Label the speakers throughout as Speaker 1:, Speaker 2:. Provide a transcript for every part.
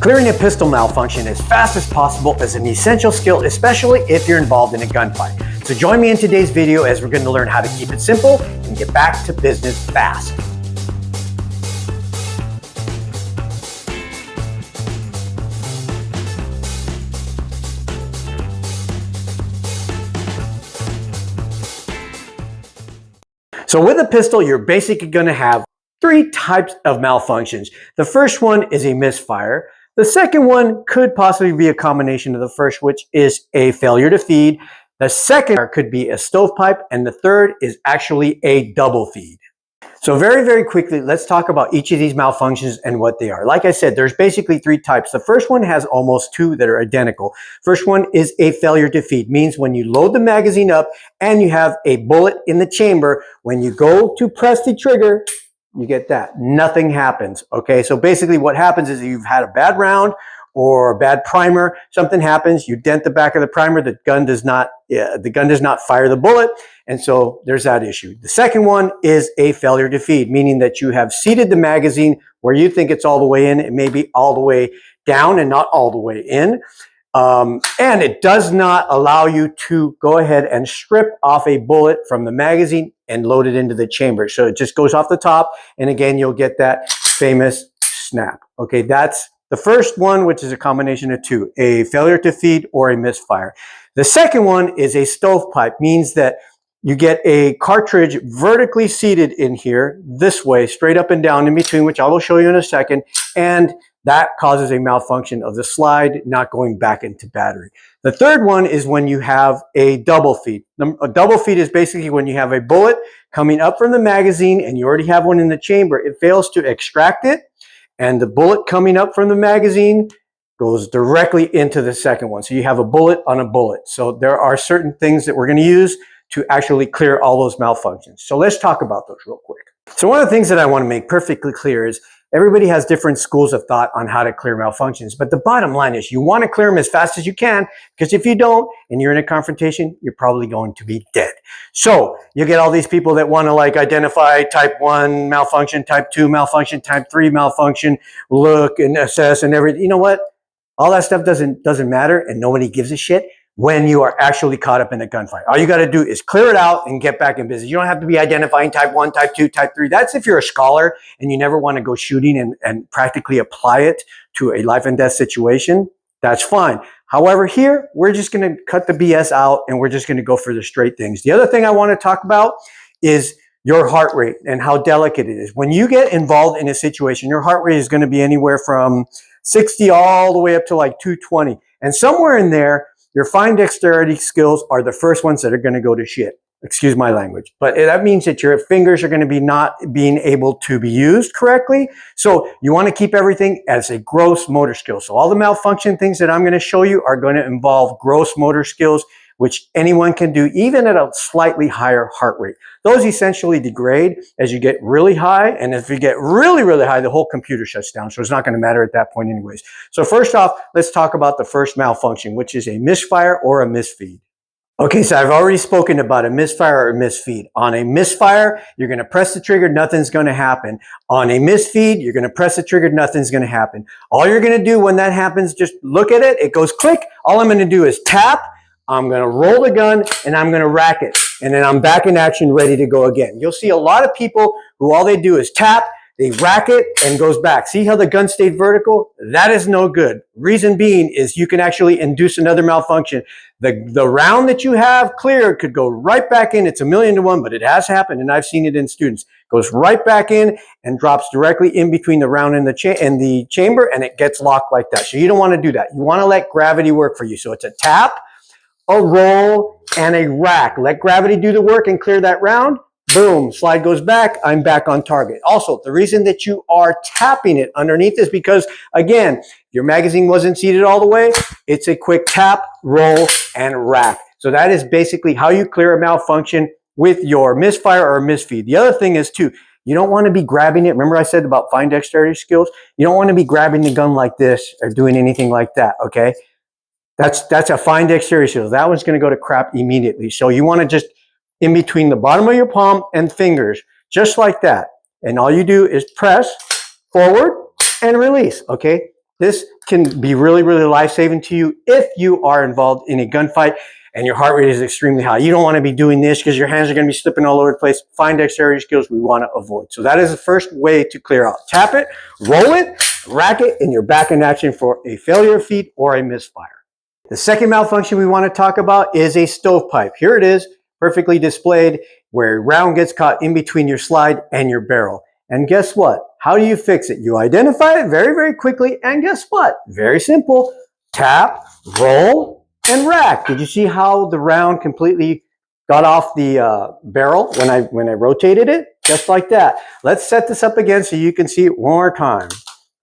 Speaker 1: Clearing a pistol malfunction as fast as possible is an essential skill, especially if you're involved in a gunfight. So join me in today's video as we're going to learn how to keep it simple and get back to business fast. So with a pistol, you're basically going to have three types of malfunctions. The first one is a misfire. The second one could possibly be a combination of the first, which is a failure to feed. The second could be a stovepipe, and the third is actually a double feed. So very quickly, let's talk about each of these malfunctions and what they are. Like I said, there's basically three types. The first one has almost two that are identical. First one is a failure to feed, means when you load the magazine up and you have a bullet in the chamber, when you go to press the trigger, you get that. Nothing happens, okay? So basically what happens is you've had a bad round or a bad primer, something happens, you dent the back of the primer, the gun does not fire the bullet, and so there's that issue. The second one is a failure to feed, meaning that you have seated the magazine where you think it's all the way in, it may be all the way down and not all the way in. And it does not allow you to go ahead and strip off a bullet from the magazine and load it into the chamber. So it just goes off the top, and again, you'll get that famous snap. Okay, that's the first one, which is a combination of two, a failure to feed or a misfire. The second one is a stovepipe, means that you get a cartridge vertically seated in here, this way, straight up and down in between, which I will show you in a second, and that causes a malfunction of the slide not going back into battery. The third one is when you have a double feed. A double feed is basically when you have a bullet coming up from the magazine and you already have one in the chamber. It fails to extract it, and the bullet coming up from the magazine goes directly into the second one. So you have a bullet on a bullet. So there are certain things that we're going to use to actually clear all those malfunctions. So let's talk about those real quick. So one of the things that I want to make perfectly clear is everybody has different schools of thought on how to clear malfunctions, but the bottom line is you want to clear them as fast as you can, because if you don't and you're in a confrontation, you're probably going to be dead. So you get all these people that want to like identify type 1 malfunction, type 2 malfunction, type 3 malfunction, look and assess and everything. You know what? All that stuff doesn't matter, and nobody gives a shit when you are actually caught up in a gunfight. All you got to do is clear it out and get back in business. You don't have to be identifying type 1, type 2, type 3. That's if you're a scholar and you never want to go shooting and practically apply it to a life and death situation. That's fine. However, here, we're just going to cut the BS out and we're just going to go for the straight things. The other thing I want to talk about is your heart rate and how delicate it is. When you get involved in a situation, your heart rate is going to be anywhere from 60 all the way up to like 220. And somewhere in there, your fine dexterity skills are the first ones that are going to go to shit. Excuse my language. But that means that your fingers are going to be not being able to be used correctly. So you want to keep everything as a gross motor skill. So all the malfunction things that I'm going to show you are going to involve gross motor skills, which anyone can do even at a slightly higher heart rate. Those essentially degrade as you get really high, and if you get really high, the whole computer shuts down, so it's not going to matter at that point anyways. So first off, let's talk about the first malfunction, which is a misfire or a misfeed. Okay, so I've already spoken about a misfire or a misfeed. On a misfire, you're going to press the trigger, nothing's going to happen. On a misfeed, you're going to press the trigger, nothing's going to happen. All you're going to do when that happens, just look at it, it goes click. All I'm going to do is tap, I'm going to roll the gun, and I'm going to rack it. And then I'm back in action, ready to go again. You'll see a lot of people who all they do is tap, they rack it, and goes back. See how the gun stayed vertical? That is no good. Reason being is you can actually induce another malfunction. The round that you have cleared could go right back in. It's 1,000,000 to 1, but it has happened, and I've seen it in students. Goes right back in and drops directly in between the round and the chamber, and it gets locked like that. So you don't want to do that. You want to let gravity work for you. So it's a tap, a roll, and a rack. Let gravity do the work and clear that round. Boom, slide goes back, I'm back on target. Also, the reason that you are tapping it underneath is because, again, your magazine wasn't seated all the way. It's a quick tap, roll, and rack. So that is basically how you clear a malfunction with your misfire or misfeed. The other thing is, too, you don't want to be grabbing it. Remember I said about fine dexterity skills? You don't want to be grabbing the gun like this or doing anything like that, okay? That's a fine dexterity skill. That one's going to go to crap immediately. So you want to just in between the bottom of your palm and fingers, just like that. And all you do is press forward and release, okay? This can be really, really life-saving to you if you are involved in a gunfight and your heart rate is extremely high. You don't want to be doing this because your hands are going to be slipping all over the place. Fine dexterity skills we want to avoid. So that is the first way to clear out. Tap it, roll it, rack it, and you're back in action for a failure feed or a misfire. The second malfunction we want to talk about is a stovepipe. Here it is, perfectly displayed, where a round gets caught in between your slide and your barrel. And guess what? How do you fix it? You identify it very, very quickly, and guess what? Very simple. Tap, roll, and rack. Did you see how the round completely got off the barrel when I rotated it? Just like that. Let's set this up again so you can see it one more time.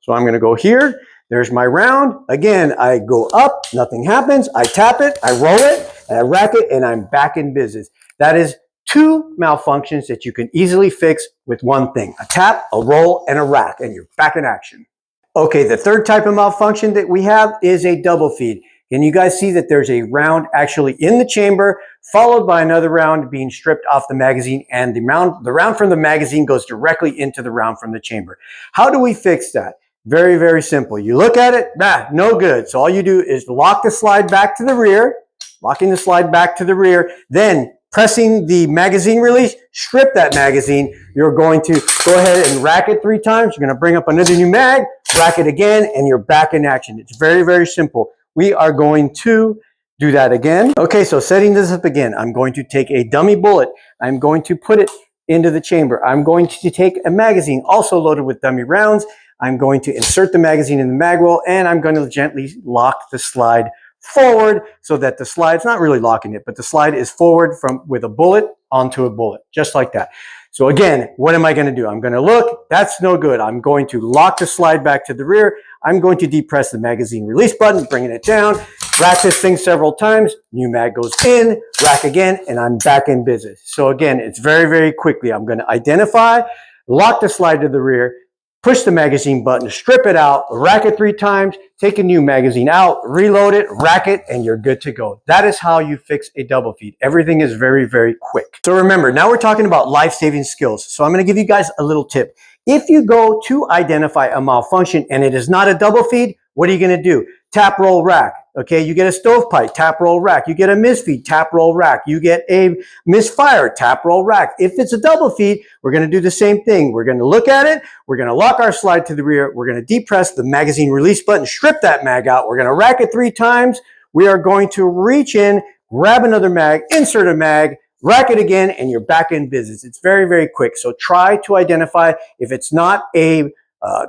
Speaker 1: So I'm going to go here. There's my round. Again, I go up, nothing happens. I tap it, I roll it, and I rack it, and I'm back in business. That is 2 malfunctions that you can easily fix with one thing. A tap, a roll, and a rack, and you're back in action. Okay, the third type of malfunction that we have is a double feed. Can you guys see that there's a round actually in the chamber, followed by another round being stripped off the magazine, and the round from the magazine goes directly into the round from the chamber. How do we fix that? Very, very simple. You look at it, no good. So all you do is lock the slide back to the rear, locking the slide back to the rear, then pressing the magazine release, strip that magazine. You're going to go ahead and rack it 3 times. You're going to bring up another new mag, rack it again, and you're back in action. It's very, very simple. We are going to do that again. Okay, so setting this up again, I'm going to take a dummy bullet. I'm going to put it into the chamber. I'm going to take a magazine also loaded with dummy rounds. I'm going to insert the magazine in the mag roll, and I'm going to gently lock the slide forward so that the slide's not really locking it, but the slide is forward with a bullet onto a bullet, just like that. So again, what am I going to do? I'm going to look, that's no good. I'm going to lock the slide back to the rear. I'm going to depress the magazine release button, bringing it down, rack this thing several times, new mag goes in, rack again, and I'm back in business. So again, it's very, very quickly. I'm going to identify, lock the slide to the rear, push the magazine button, strip it out, rack it 3 times, take a new magazine out, reload it, rack it, and you're good to go. That is how you fix a double feed. Everything is very, very quick. So remember, now we're talking about life-saving skills. So I'm going to give you guys a little tip. If you go to identify a malfunction and it is not a double feed, what are you going to do? Tap, roll, rack. Okay, you get a stovepipe, tap, roll, rack. You get a misfeed, tap, roll, rack. You get a misfire, tap, roll, rack. If it's a double feed, we're going to do the same thing. We're going to look at it. We're going to lock our slide to the rear. We're going to depress the magazine release button, strip that mag out. We're going to rack it 3 times. We are going to reach in, grab another mag, insert a mag, rack it again, and you're back in business. It's very, very quick. So try to identify if it's not a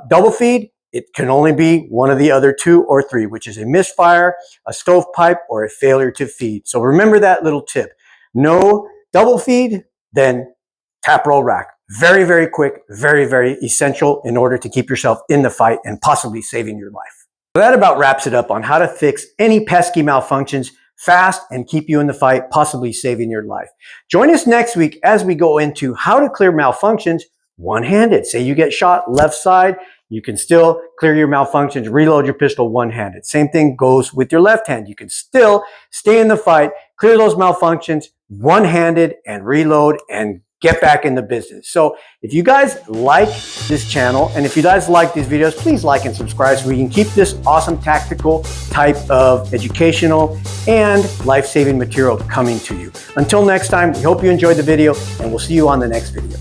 Speaker 1: double feed, it can only be one of the other 2 or 3, which is a misfire, a stovepipe, or a failure to feed. So remember that little tip. No double feed, then tap, roll, rack. Very, very quick, very, very essential in order to keep yourself in the fight and possibly saving your life. So that about wraps it up on how to fix any pesky malfunctions fast and keep you in the fight, possibly saving your life. Join us next week as we go into how to clear malfunctions one-handed. Say you get shot left side, you can still clear your malfunctions, reload your pistol one-handed. Same thing goes with your left hand. You can still stay in the fight, clear those malfunctions one-handed, and reload and get back in the business. So if you guys like this channel, and if you guys like these videos, please like and subscribe so we can keep this awesome tactical type of educational and life-saving material coming to you. Until next time, we hope you enjoyed the video, and we'll see you on the next video.